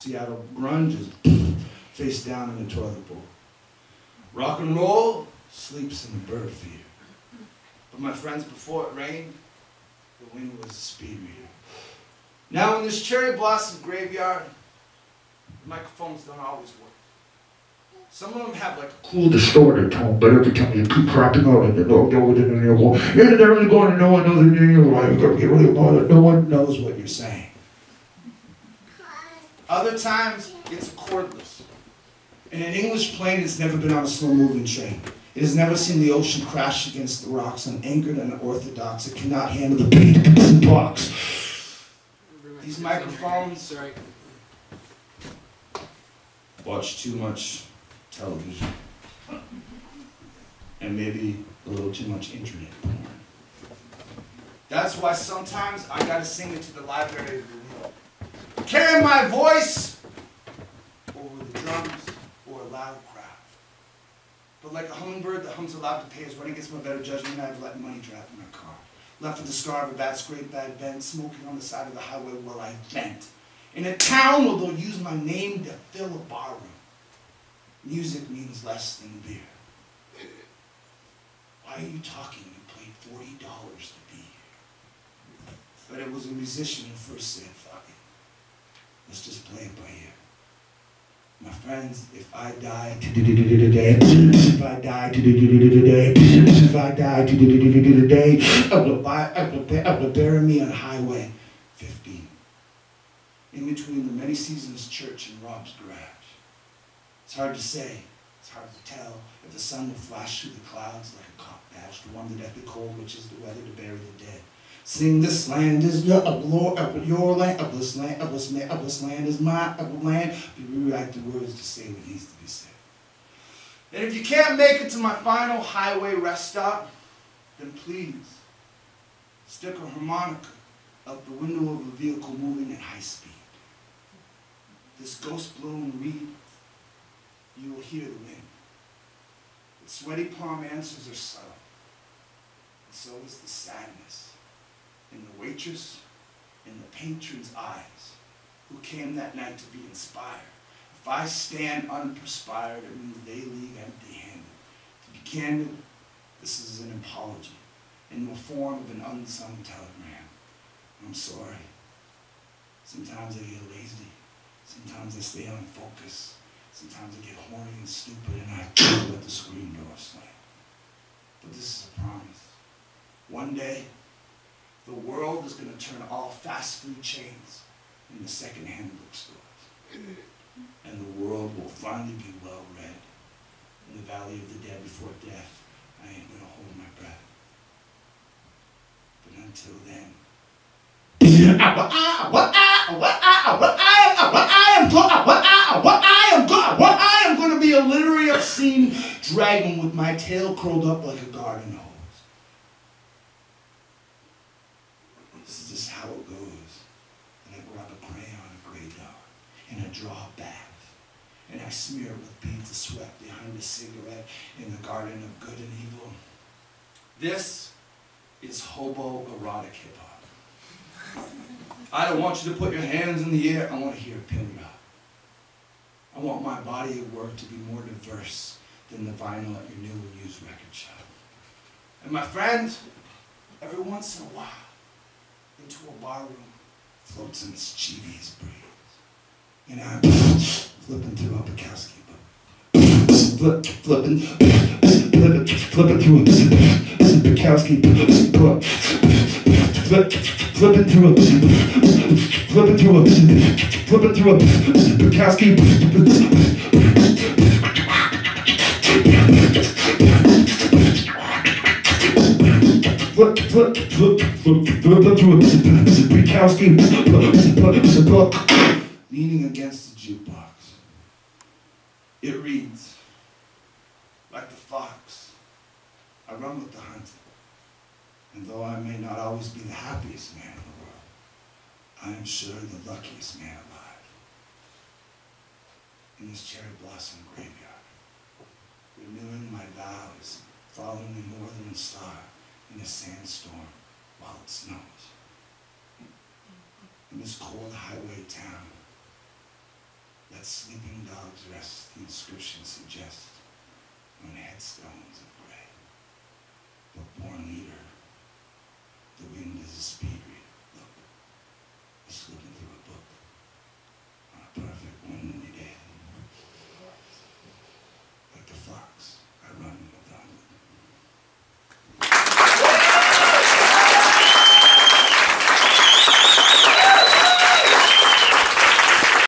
Seattle grunge is face down in the toilet bowl. Rock and roll sleeps in the bird feeder. But my friends, before it rained, the wind was a speed reader. Now in this cherry blossom graveyard, the microphones don't always work. Some of them have like a cool distorted tone, but every time you keep crapping out and they're really going to no one knows it, you're like, get really bothered, no one knows what you're saying. Other times, it's cordless. And an English plane has never been on a slow-moving train. It has never seen the ocean crash against the rocks, unanchored and unorthodox. It cannot handle the beat of the box. These microphones watch too much television. And maybe a little too much internet porn. That's why sometimes I gotta sing it to the library of the world. Carry my voice over the drums or a loud crowd. But like a hummingbird that hums aloud to pay his rent against my better judgment, I've let money drop in my car. Left with the scar of a bad scrape, bad bend, smoking on the side of the highway while I vent. In a town where they'll use my name to fill a barroom. Music means less than beer. Why are you talking? You paid $40 to be here. But it was a musician who first said, fuck it. Let's just play it by ear. My friends, if I die today, if I die today, if I die today, I will bury me on Highway 15. In between the Many Seasons Church and Rob's garage. It's hard to say, it's hard to tell if the sun will flash through the clouds like a cock badge to warm the deathly cold, which is the weather to bury the dead. Sing, this land is your land, this land is my land. But rewrite the words to say what needs to be said. And if you can't make it to my final highway rest stop, then please stick a harmonica up the window of a vehicle moving at high speed. This ghost blown reed, you will hear the wind. But sweaty palm answers are subtle, and so is the sadness in the waitress, in the patron's eyes, who came that night to be inspired. If I stand unperspired, it means they leave empty-handed. To be candid, this is an apology in the form of an unsung telegram. I'm sorry. Sometimes I get lazy. Sometimes I stay unfocused. Sometimes I get horny and stupid and I let the screen door slam. But this is a promise. One day, the world is going to turn all fast food chains into second-hand bookstores. And the world will finally be well read. In the valley of the dead before death, I ain't going to hold my breath. But until then, I am going to be a literary obscene dragon with my tail curled up like a garden hose. This is just how it goes. And I grab a crayon, a gray dot, and I draw a bath. And I smear it with beads of sweat behind a cigarette in the garden of good and evil. This is hobo-erotic hip-hop. I don't want you to put your hands in the air. I want to hear a pin drop. I want my body of work to be more diverse than the vinyl at your new and used record shop. And my friend, every once in a while, into a barroom floats a mischievous breeze. And I'm flipping through a Bukowski book. Flipping through a Bukowski book. Flipping through a Bukowski leaning against the jukebox. It reads, like the fox, I run with the hunted. And though I may not always be the happiest man in the world, I am sure the luckiest man alive. In this cherry blossom graveyard, renewing my vows, following the northern star in a sandstorm while it snows. In this cold highway town, Let sleeping dogs rest, the inscription suggests, on headstones of gray. But born leader, the wind is a speed reader. Look, it's slipping through a book on a perfect window.